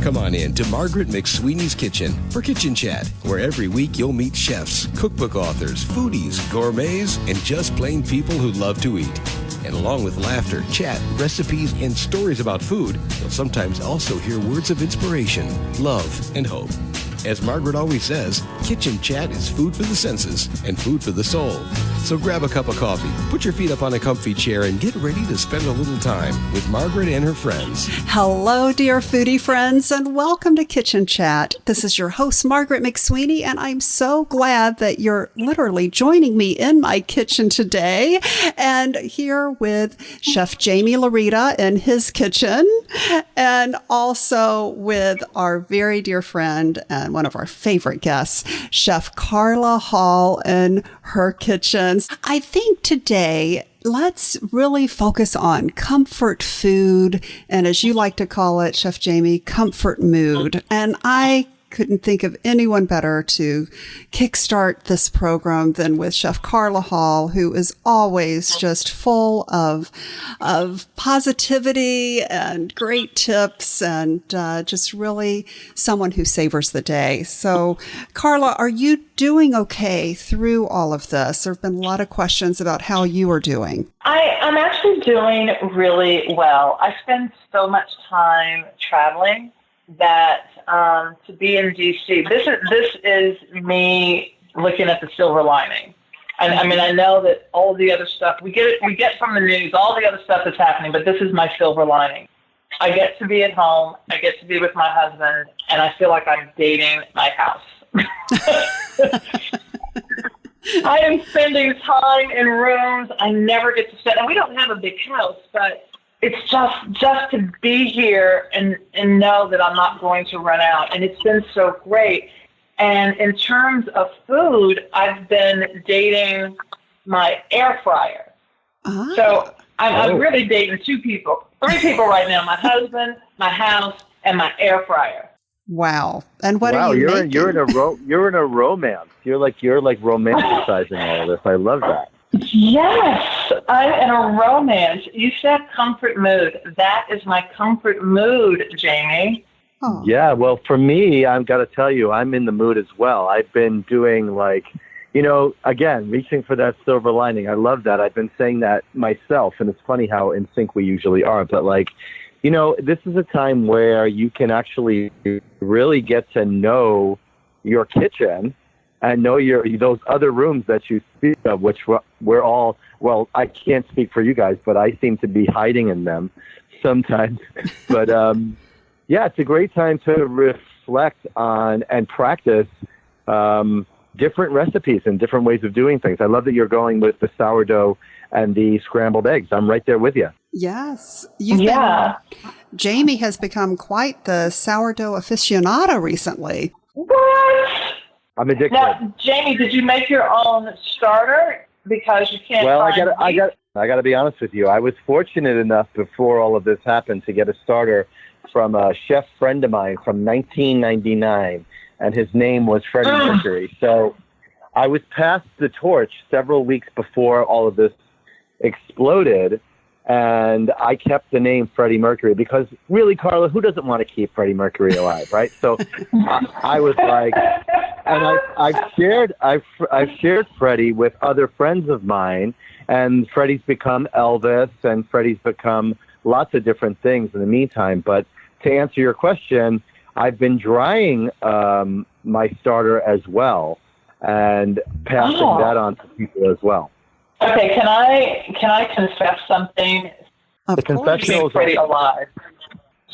Come on in to Margaret McSweeney's Kitchen for Kitchen Chat, where every week you'll meet chefs, cookbook authors, foodies, gourmets, and just plain people who love to eat. And along with laughter, chat, recipes, and stories about food, you'll sometimes also hear words of inspiration, love, and hope. As Margaret always says, Kitchen Chat is food for the senses and food for the soul. So grab a cup of coffee, put your feet up on a comfy chair, and get ready to spend a little time with Margaret and her friends. Hello, dear foodie friends, and welcome to Kitchen Chat. This is your host, Margaret McSweeney, and I'm so glad that you're literally joining me in my kitchen today, and here with Chef Jamie Larita in his kitchen, and also with our very dear friend and one of our favorite guests, Chef Carla Hall in her kitchen. I think today, let's really focus on comfort food, and as you like to call it, Chef Jamie, comfort mood. And I couldn't think of anyone better to kickstart this program than with Chef Carla Hall, who is always just full of positivity and great tips, and just really someone who savors the day. So, Carla, are you doing okay through all of this? There have been a lot of questions about how you are doing. I'm actually doing really well. I spend so much time traveling that to be in DC, this is me looking at the silver lining. I mean, I know that all the other stuff we get from the news, all the other stuff that's happening, but this is my silver lining. I get to be at home, I get to be with my husband, and I feel like I'm dating my house. I am spending time in rooms I never get to spend, and we don't have a big house, but it's just to be here and know that I'm not going to run out. And it's been so great. And in terms of food, I've been dating my air fryer. Uh-huh. So I'm really dating three people right now: my husband, my house, and my air fryer. Wow! And what are you making? You're in a romance. You're like romanticizing all of this. I love that. Yes, I'm in a romance. You said comfort mood. That is my comfort mood, Jamie. Oh. Yeah, well, for me, I've got to tell you, I'm in the mood as well. I've been doing again, reaching for that silver lining. I love that. I've been saying that myself, and it's funny how in sync we usually are. But this is a time where you can actually really get to know your kitchen and know those other rooms that you speak of, which we're all, well, I can't speak for you guys, but I seem to be hiding in them sometimes. But yeah, it's a great time to reflect on and practice different recipes and different ways of doing things. I love that you're going with the sourdough and the scrambled eggs. I'm right there with you. Yes. Jamie has become quite the sourdough aficionado recently. What? I'm addicted. Now, Jamie, did you make your own starter? Because you can't. Well, I got to be honest with you. I was fortunate enough before all of this happened to get a starter from a chef friend of mine from 1999, and his name was Freddie Mercury. So I was passed the torch several weeks before all of this exploded, and I kept the name Freddie Mercury because really, Carla, who doesn't want to keep Freddie Mercury alive, right? So I was like, and I've shared Freddie with other friends of mine, and Freddie's become Elvis, and Freddie's become lots of different things in the meantime. But to answer your question, I've been drying my starter as well and passing that on to people as well. Okay, can I confess something? The confessional is pretty alive.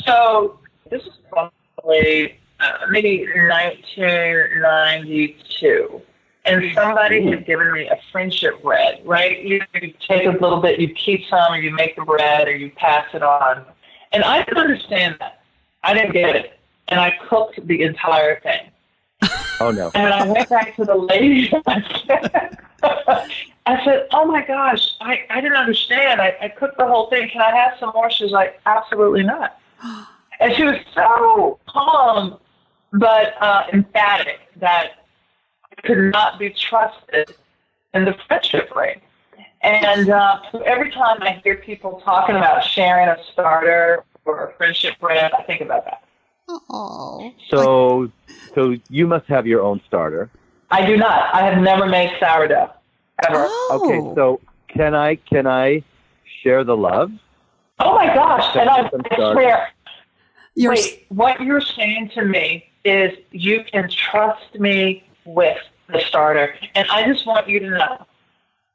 So this is probably maybe 1992, and somebody had given me a friendship bread. Right, you take a little bit, you keep some, or you make the bread, or you pass it on. And I didn't understand that. I didn't get it, and I cooked the entire thing. Oh no! And I went back to the lady. I said, oh my gosh, I didn't understand. I cooked the whole thing. Can I have some more? She was like, absolutely not. And she was so calm, but emphatic that I could not be trusted in the friendship ring. And so every time I hear people talking about sharing a starter or a friendship bread, I think about that. Oh. So you must have your own starter. I do not. I have never made sourdough, ever. Oh. Okay, so can I share the love? Oh my gosh! And I swear, You're, wait, what you're saying to me is you can trust me with the starter, and I just want you to know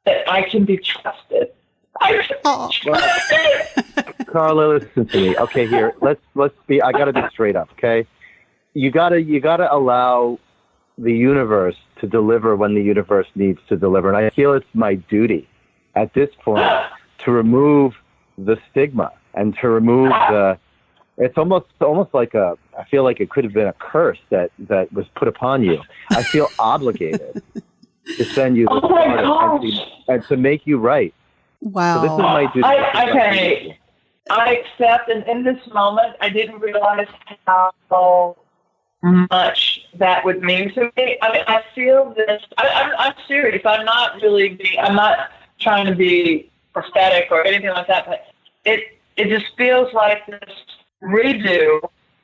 that I can be trusted. oh. Carla, listen to me. Okay, here, let's be. I gotta be straight up. Okay, you gotta allow the universe to deliver when the universe needs to deliver, and I feel it's my duty at this point to remove the stigma and to remove the. It's almost like I feel like it could have been a curse that was put upon you. I feel obligated to send you the starter and to make you right. Wow. So this is my duty. Okay. I accept, and in this moment, I didn't realize how much that would mean to me. I mean, I feel this. I'm serious. I'm not trying to be prophetic or anything like that, but it just feels like this redo.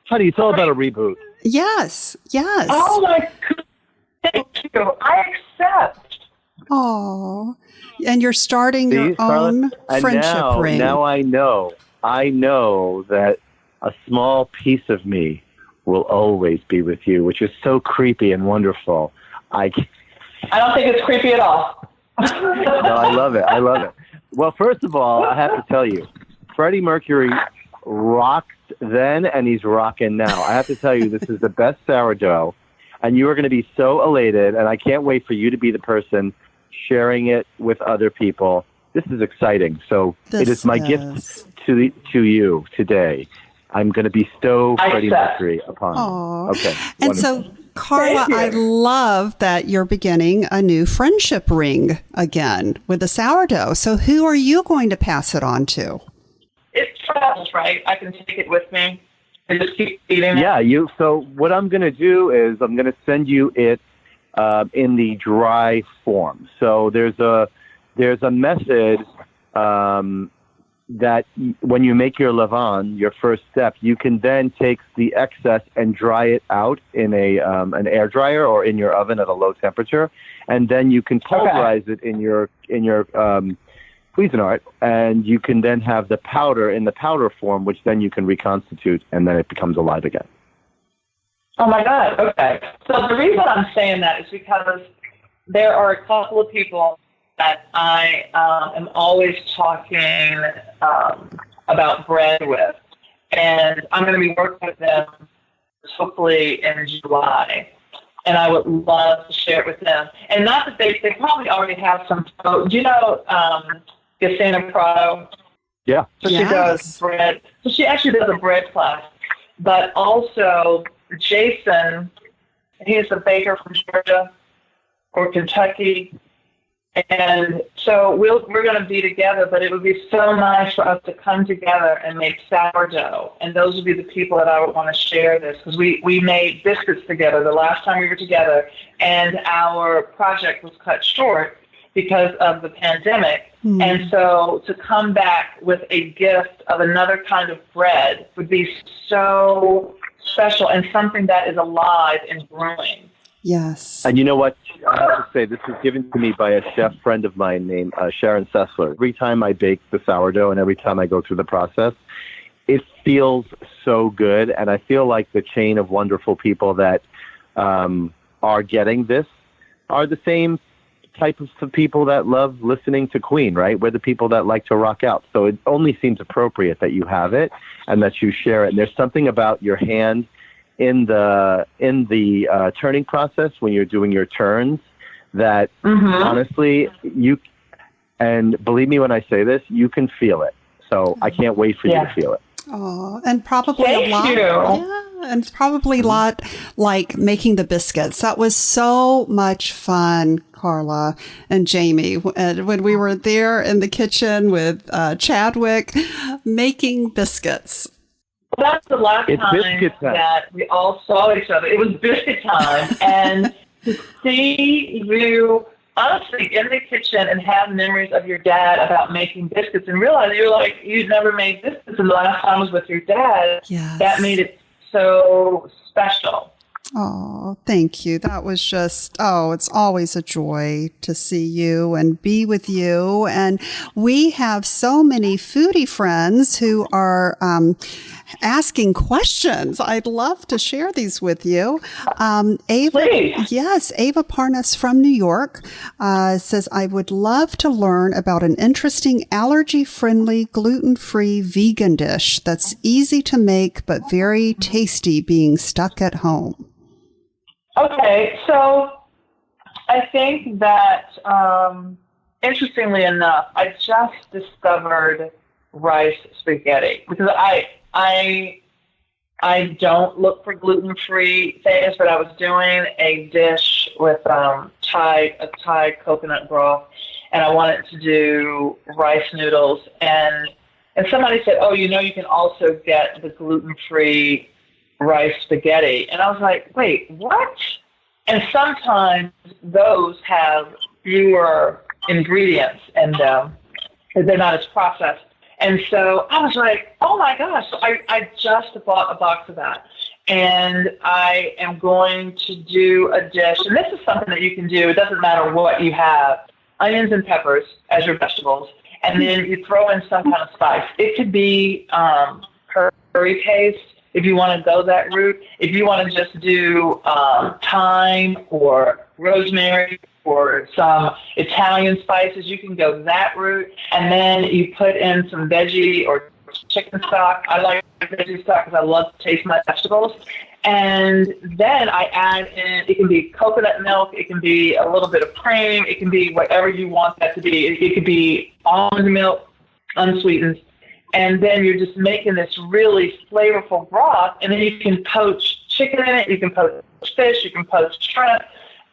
Honey, it's all about a reboot. Yes. Yes. Oh my God. Thank you. I accept. Oh. And you're starting your own Carla? friendship ring. Now I know that a small piece of me will always be with you, which is so creepy and wonderful. I don't think it's creepy at all. No, I love it. Well, first of all, I have to tell you, Freddie Mercury rocked then and he's rocking now. I have to tell you, this is the best sourdough, and you are going to be so elated, and I can't wait for you to be the person sharing it with other people. This is exciting. So it is my gift to you today. I'm going to bestow Freddie Mercury upon you. Okay. And wonderful. so, Carla, I love that you're beginning a new friendship ring again with the sourdough. So who are you going to pass it on to? It travels, right? I can take it with me and just keep eating it. Yeah, so what I'm going to do is I'm going to send you it in the dry form. So there's a method that when you make your levain, your first step, you can then take the excess and dry it out in an air dryer or in your oven at a low temperature, and then you can pulverize it in your Cuisinart, and you can then have the powder in the powder form, which then you can reconstitute, and then it becomes alive again. Oh my God. Okay. So the reason I'm saying that is because there are a couple of people that I am always talking about bread with, and I'm going to be working with them hopefully in July, and I would love to share it with them. And not that they probably already have some. Do you know Yesenia Prado? Yeah. So she does bread. So she actually does a bread class, but also Jason, he's a baker from Georgia or Kentucky. And so we're going to be together, but it would be so nice for us to come together and make sourdough. And those would be the people that I would want to share this, because we made biscuits together the last time we were together, and our project was cut short because of the pandemic. Mm. And so to come back with a gift of another kind of bread would be so special and something that is alive and growing. Yes. And you know what? I have to say, this was given to me by a chef friend of mine named Sharon Sessler. Every time I bake the sourdough and every time I go through the process, it feels so good. And I feel like the chain of wonderful people that are getting this are the same type of people that love listening to Queen, right? We're the people that like to rock out. So it only seems appropriate that you have it and that you share it. And there's something about your hand in the turning process when you're doing your turns that honestly and believe me when I say this, you can feel it. So I can't wait for you to feel it. Oh, and probably a lot. Yeah, and it's probably a lot like making the biscuits. That was so much fun, Carla and Jamie, when we were there in the kitchen with Chadwick making biscuits. Well, that's the last time that we all saw each other. It was biscuit time. And to see you, honestly, in the kitchen and have memories of your dad about making biscuits and realize you're like, you'd never made biscuits and the last time was with your dad, that made it so special. Oh, thank you. That was just, it's always a joy to see you and be with you. And we have so many foodie friends who are asking questions. I'd love to share these with you. Ava, Please. yes, Ava Parnas from New York says, I would love to learn about an interesting allergy-friendly, gluten-free vegan dish that's easy to make but very tasty being stuck at home. Okay, so I think that, interestingly enough, I just discovered rice spaghetti because I don't look for gluten-free things, but I was doing a dish with Thai coconut broth, and I wanted to do rice noodles, and somebody said, oh, you can also get the gluten-free rice spaghetti. And I was like, wait, what? And sometimes those have fewer ingredients and they're not as processed. And so I was like, oh my gosh, I just bought a box of that. And I am going to do a dish. And this is something that you can do. It doesn't matter what you have. Onions and peppers as your vegetables. And then you throw in some kind of spice. It could be curry paste, if you want to go that route. If you want to just do thyme or rosemary or some Italian spices, you can go that route. And then you put in some veggie or chicken stock. I like veggie stock because I love to taste my vegetables. And then I add in, it can be coconut milk, it can be a little bit of cream, it can be whatever you want that to be. It could be almond milk, unsweetened. And then you're just making this really flavorful broth, and then you can poach chicken in it, you can poach fish, you can poach shrimp,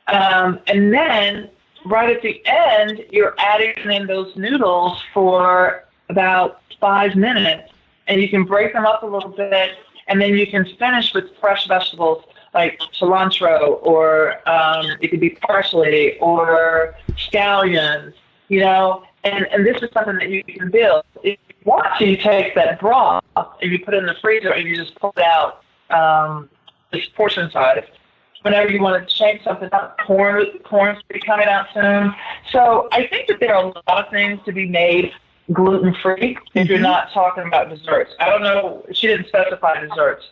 and then right at the end, you're adding in those noodles for about 5 minutes, and you can break them up a little bit, and then you can finish with fresh vegetables like cilantro, or it could be parsley or scallions, and this is something that you can build. If you want to, you take that broth and you put it in the freezer and you just pull it out this portion size. Whenever you want to change something up, corn's coming out soon. So I think that there are a lot of things to be made gluten-free if you're not talking about desserts. I don't know. She didn't specify desserts.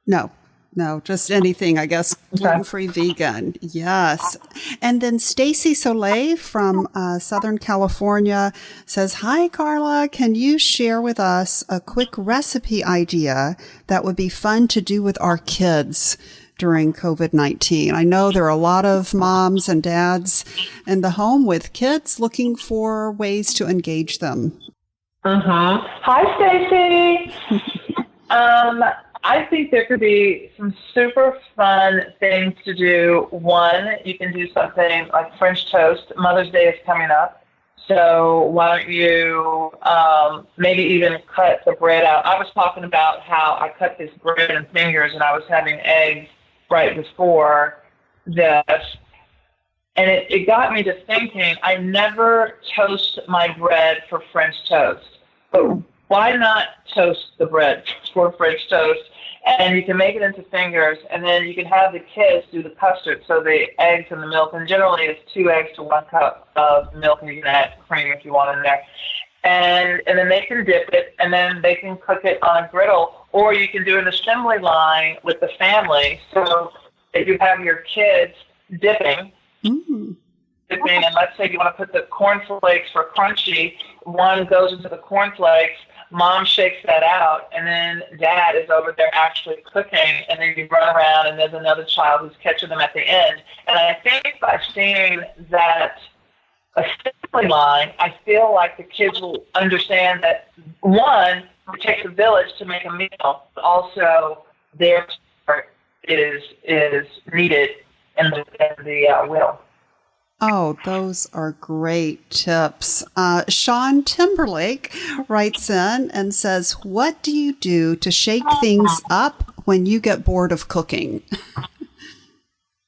No, just anything, I guess, gluten-free vegan. Yes. And then Stacy Soleil from Southern California says, hi, Carla, can you share with us a quick recipe idea that would be fun to do with our kids during COVID-19? I know there are a lot of moms and dads in the home with kids looking for ways to engage them. Hi, Stacy. I think there could be some super fun things to do. One, you can do something like French toast. Mother's Day is coming up. So why don't you maybe even cut the bread out? I was talking about how I cut this bread in fingers and I was having eggs right before this. And it got me to thinking, I never toast my bread for French toast. But why not toast the bread for French toast? And you can make it into fingers, and then you can have the kids do the custard, so the eggs and the milk, and generally it's 2 eggs to 1 cup of milk, and you can add cream if you want in there. And then they can dip it, and then they can cook it on a griddle, or you can do an assembly line with the family, so that you have your kids dipping, and let's say you want to put the cornflakes for crunchy, one goes into the cornflakes, Mom shakes that out, and then Dad is over there actually cooking, and then you run around, and there's another child who's catching them at the end. And I think by seeing that assembly line, I feel like the kids will understand that, one, it takes a village to make a meal, but also their part is needed in the will. Oh, those are great tips. Sean Timberlake writes in and says, what do you do to shake things up when you get bored of cooking?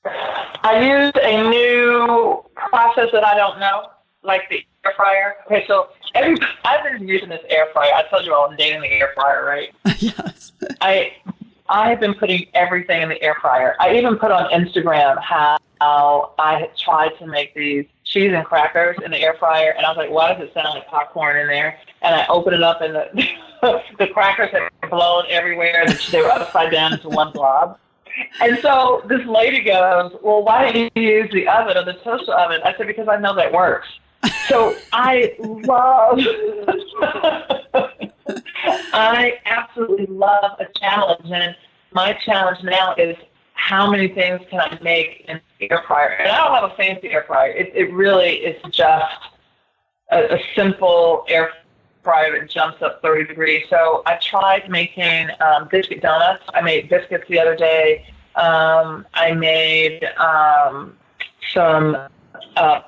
I use a new process that I don't know, like the air fryer. Okay, so I've been using this air fryer. I told you I'm dating the air fryer, right? Yes. I I have been putting everything in the air fryer. I even put on Instagram how I had tried to make these cheese and crackers in the air fryer, and I was like, why does it sound like popcorn in there? And I opened it up, and the crackers had blown everywhere, and they were upside down into one blob. And so this lady goes, well, why don't you use the oven or the toaster oven? I said, because I know that works. So I absolutely love a challenge. And my challenge now is how many things can I make in the air fryer? And I don't have a fancy air fryer. It really is just a simple air fryer that jumps up 30 degrees. So I tried making biscuit donuts. I made biscuits the other day. I made some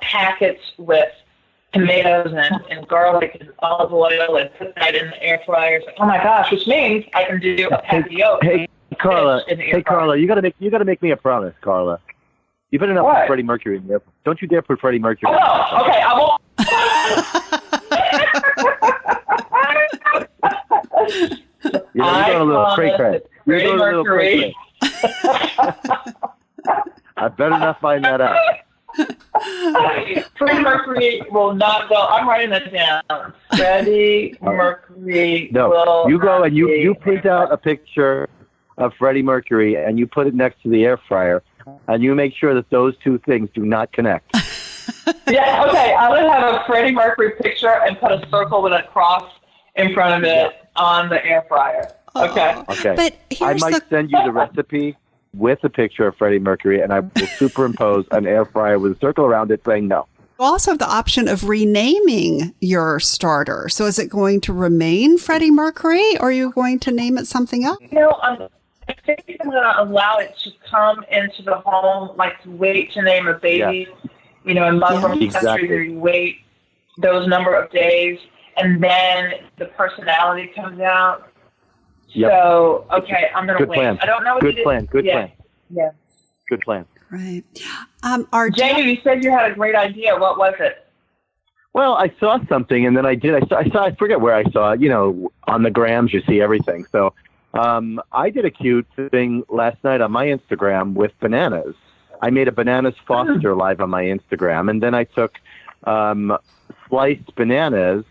packets with tomatoes and garlic and olive oil and put that in the air fryer. So, oh my gosh, which means I can do a patio. Hey, Carla. Hey, Carla. You gotta make me a promise, Carla. You better not put Freddie Mercury in there. Don't you dare put Freddie Mercury. Oh, no. Okay, I won't. You're going a little cray-cray. You're going a little cray-cray. I better not find that out. Freddie Mercury will not go. I'm writing that down. Freddie Mercury will you go not and you print out a picture of Freddie Mercury and you put it next to the air fryer and you make sure that those two things do not connect. Yeah, okay. I'm going to have a Freddie Mercury picture and put a circle with a cross in front of it on the air fryer. Okay. Okay. But I might send you the recipe with a picture of Freddie Mercury, and I will superimpose an air fryer with a circle around it saying no. You also have the option of renaming your starter. So is it going to remain Freddie Mercury, or are you going to name it something else? I think I'm going to allow it to come into the home, like wait to name a baby. Yeah. In Muslim countries, you wait those number of days, and then the personality comes out. Yep. So, okay, I'm going to wait. Plan. I don't know what Good plan. Good plan. Yeah. Good plan. Right. Jamie, you said you had a great idea. What was it? Well, I saw something, and then I forget where I saw it. On the grams, you see everything. So I did a cute thing last night on my Instagram with bananas. I made a bananas Foster live on my Instagram, and then I took sliced bananas,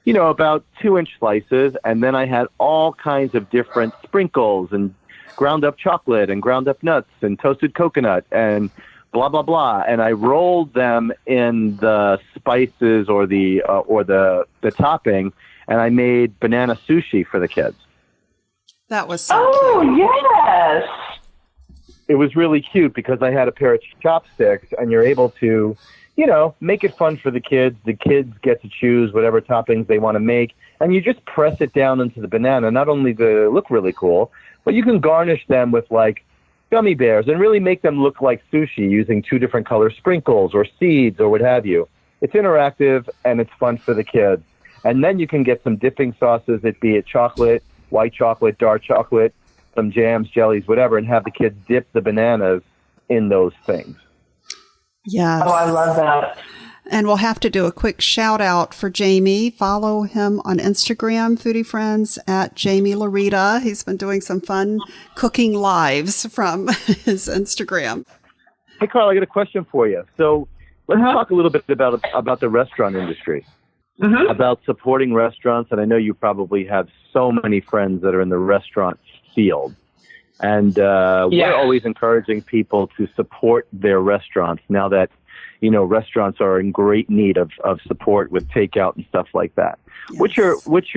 about 2-inch slices. And then I had all kinds of different sprinkles and ground up chocolate and ground up nuts and toasted coconut and blah, blah, blah. And I rolled them in the spices or the topping, and I made banana sushi for the kids. That was so cute. Yes. It was really cute because I had a pair of chopsticks, and you're able to make it fun for the kids. The kids get to choose whatever toppings they want to make, and you just press it down into the banana. Not only do they look really cool, but you can garnish them with like gummy bears and really make them look like sushi using 2 different color sprinkles or seeds or what have you. It's interactive and it's fun for the kids. And then you can get some dipping sauces, be it chocolate, white chocolate, dark chocolate, some jams, jellies, whatever, and have the kids dip the bananas in those things. Yes. Oh, I love that. And we'll have to do a quick shout out for Jamie. Follow him on Instagram, Foodie Friends, at Jamie Larita. He's been doing some fun cooking lives from his Instagram. Hey, Carl, I got a question for you. So let's talk a little bit about the restaurant industry, about supporting restaurants. And I know you probably have so many friends that are in the restaurant field. And we're always encouraging people to support their restaurants now that, restaurants are in great need of support with takeout and stuff like that. Yes. What's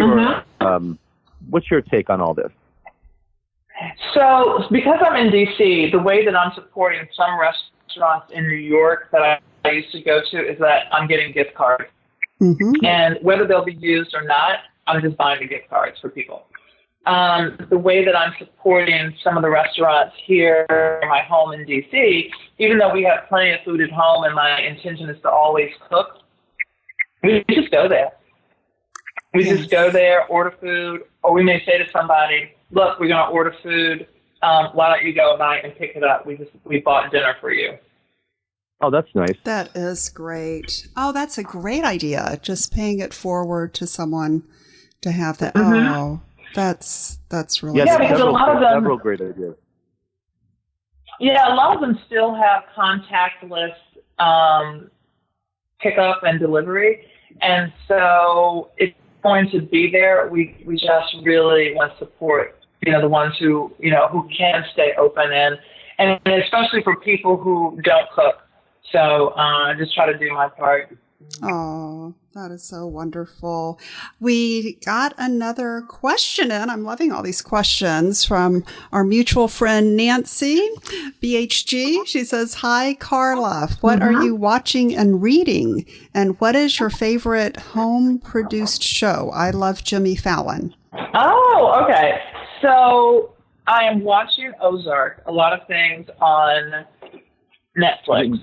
your take on all this? So because I'm in D.C., the way that I'm supporting some restaurants in New York that I used to go to is that I'm getting gift cards. Mm-hmm. And whether they'll be used or not, I'm just buying the gift cards for people. The way that I'm supporting some of the restaurants here in my home in D.C., even though we have plenty of food at home and my intention is to always cook, we just go there. We just go there, order food, or we may say to somebody, look, we're going to order food. Why don't you go by and pick it up? We bought dinner for you. Oh, that's nice. That is great. Oh, that's a great idea. Just paying it forward to someone to have that. Mm-hmm. Oh, That's really Yeah, Yeah, there's because a lot of them, several great ideas. yeah, a lot of them still have contactless pickup and delivery, and so it's going to be there. We just really want to support, the ones who can stay open, and especially for people who don't cook. So I just try to do my part. Oh, that is so wonderful. We got another question in. I'm loving all these questions from our mutual friend, Nancy, BHG. She says, "Hi, Carla. What are you watching and reading? And what is your favorite home-produced show? I love Jimmy Fallon." Oh, okay. So I am watching Ozark, a lot of things on Netflix.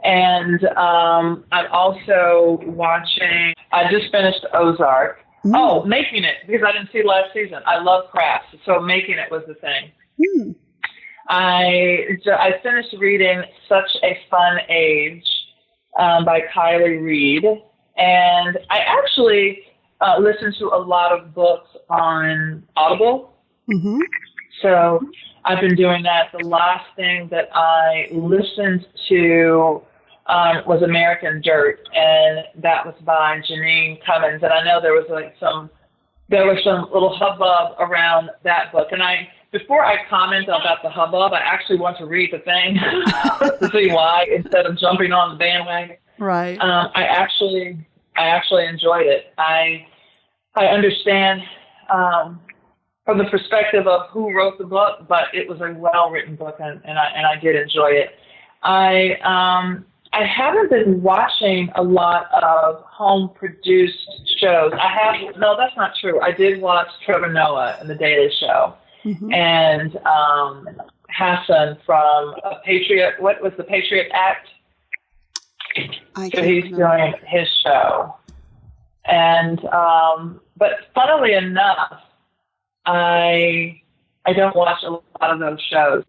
And I'm also watching, I just finished Ozark. Oh, Making It, because I didn't see last season. I love crafts, so Making It was the thing. I finished reading Such a Fun Age by Kylie Reed. And I actually listen to a lot of books on Audible. So I've been doing that. The last thing that I listened to was American Dirt, and that was by Janine Cummins. And I know there was some little hubbub around that book. And before I comment about the hubbub, I actually want to read the thing to see why, instead of jumping on the bandwagon. Right. I actually enjoyed it. I understand from the perspective of who wrote the book, but it was a well-written book, and I did enjoy it. I haven't been watching a lot of home-produced shows. No, that's not true. I did watch Trevor Noah and The Daily Show, and Hassan from Patriot. What was the Patriot Act? So he's doing his show, and but funnily enough, I don't watch a lot of those shows.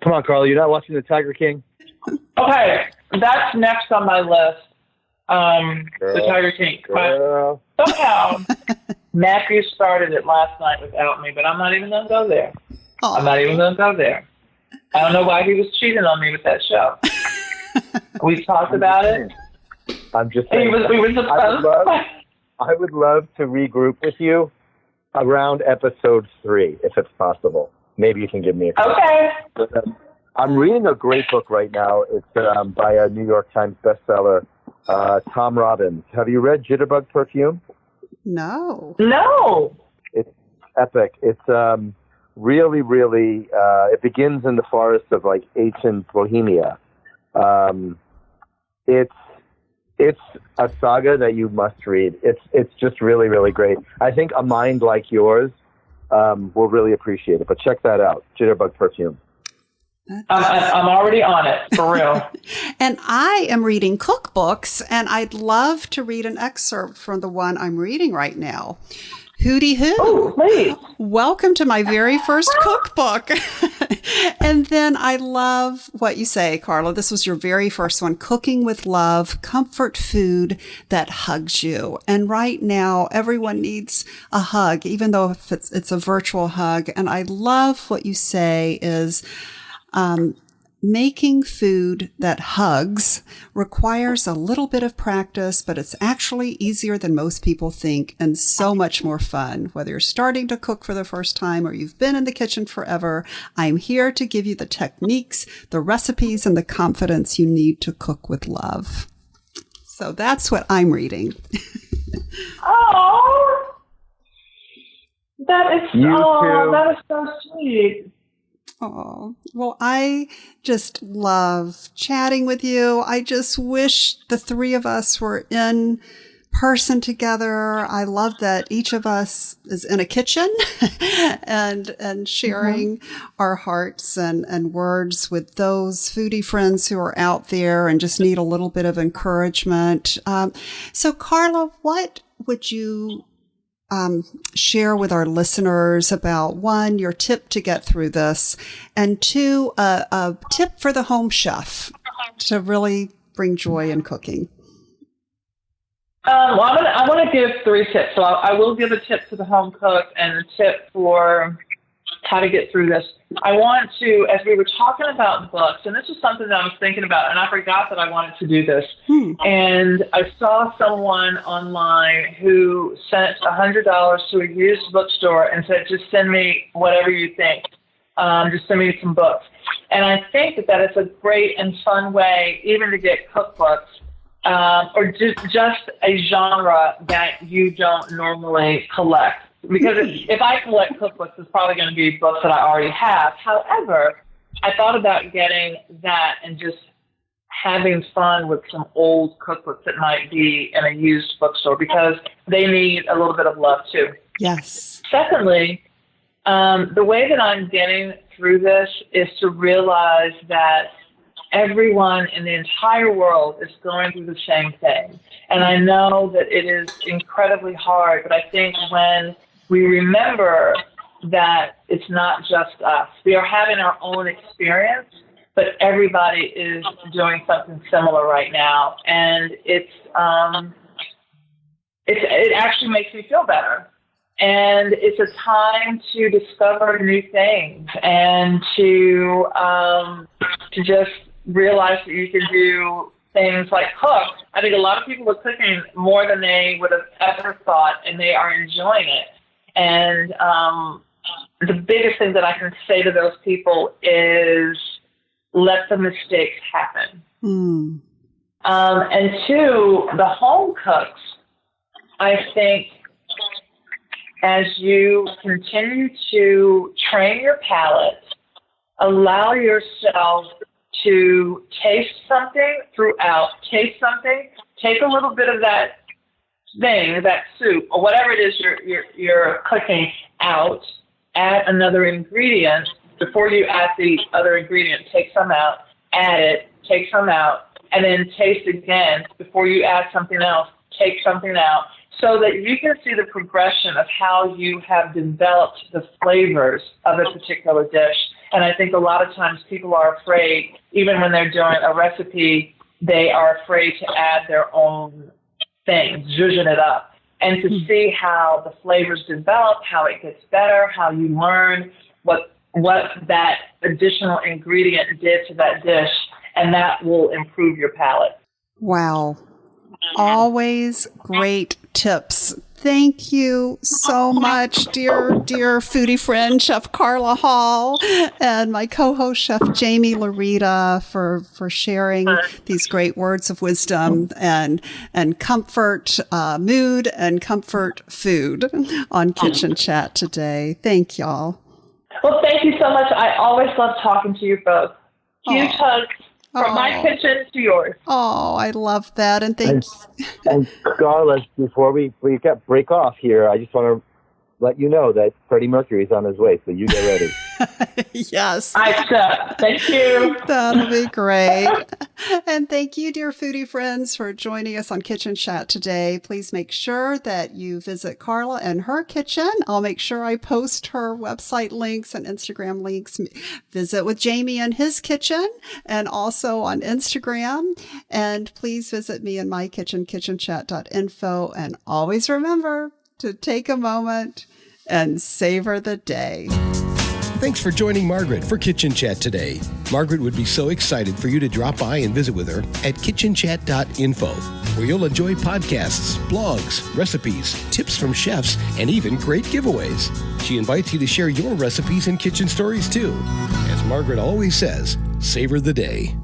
Come on, Carla, you're not watching The Tiger King? Okay, that's next on my list. The Tiger King. Girl. But somehow, Matthew started it last night without me, but I'm not even going to go there. I'm not even going to go there. I don't know why he was cheating on me with that show. We talked about it. I'm just saying. I would love to regroup with you around episode 3, if it's possible. Maybe you can give me a call. Okay. I'm reading a great book right now. It's by a New York Times bestseller, Tom Robbins. Have you read Jitterbug Perfume? No. It's epic. It's really, really, it begins in the forests of ancient Bohemia. It's a saga that you must read. It's just really, really great. I think a mind like yours will really appreciate it. But check that out, Jitterbug Perfume. I'm already on it, for real. And I am reading cookbooks, and I'd love to read an excerpt from the one I'm reading right now. Hooty hoo. Oh, please. Welcome to my very first cookbook. And then I love what you say, Carla. This was your very first one, Cooking with Love, Comfort Food That Hugs You. And right now, everyone needs a hug, even though if it's a virtual hug. And I love what you say is, making food that hugs requires a little bit of practice, but it's actually easier than most people think and so much more fun. Whether you're starting to cook for the first time or you've been in the kitchen forever, I'm here to give you the techniques, the recipes, and the confidence you need to cook with love. So that's what I'm reading. Oh, that is so sweet. Oh, well, I just love chatting with you. I just wish the three of us were in person together. I love that each of us is in a kitchen and sharing our hearts and words with those foodie friends who are out there and just need a little bit of encouragement. So, Carla, what would you share with our listeners about, one, your tip to get through this, and two, a tip for the home chef to really bring joy in cooking? I want to give 3 tips. So I will give a tip to the home cook and a tip for how to get through this. I want to, as we were talking about books, and this is something that I was thinking about, and I forgot that I wanted to do this. And I saw someone online who sent $100 to a used bookstore and said, just send me whatever you think. Just send me some books. And I think that is a great and fun way even to get cookbooks. Or just a genre that you don't normally collect. Because if I collect cookbooks, it's probably going to be books that I already have. However, I thought about getting that and just having fun with some old cookbooks that might be in a used bookstore because they need a little bit of love too. Yes. Secondly, the way that I'm getting through this is to realize that everyone in the entire world is going through the same thing. And I know that it is incredibly hard, but I think when we remember that it's not just us, we are having our own experience, but everybody is doing something similar right now. And it actually makes me feel better. And it's a time to discover new things and to just realize that you can do things like cook. I think a lot of people are cooking more than they would have ever thought, and they are enjoying it. And the biggest thing that I can say to those people is let the mistakes happen. And 2, the home cooks, I think, as you continue to train your palate, allow yourself to taste something throughout. Taste something. Take a little bit of that thing, that soup, or whatever it is you're cooking out. Add another ingredient. Before you add the other ingredient, take some out. Add it. Take some out. And then taste again. Before you add something else, take something out. So that you can see the progression of how you have developed the flavors of a particular dish. And I think a lot of times people are afraid, even when they're doing a recipe, they are afraid to add their own things, zhuzhing it up. And to see how the flavors develop, how it gets better, how you learn what that additional ingredient did to that dish, and that will improve your palate. Wow. Always great tips. Thank you so much, dear foodie friend, Chef Carla Hall, and my co-host, Chef Jamie Larita, for sharing these great words of wisdom and comfort mood and comfort food on Kitchen Chat today. Thank y'all. Well, thank you so much. I always love talking to you both. Huge hugs. From my kitchen to yours. Oh, I love that. And thank you. And Carla, before we break off here, I just want to let you know that Freddie Mercury's on his way, so you get ready. Yes. Thank you. That'll be great. And thank you, dear foodie friends, for joining us on Kitchen Chat today. Please make sure that you visit Carla and her kitchen. I'll make sure I post her website links and Instagram links. Visit with Jamie and his kitchen and also on Instagram. And please visit me in my kitchen, kitchenchat.info. And always remember to take a moment and savor the day. Thanks for joining Margaret for Kitchen Chat today. Margaret would be so excited for you to drop by and visit with her at kitchenchat.info, where you'll enjoy podcasts, blogs, recipes, tips from chefs, and even great giveaways. She invites you to share your recipes and kitchen stories too. As Margaret always says, savor the day.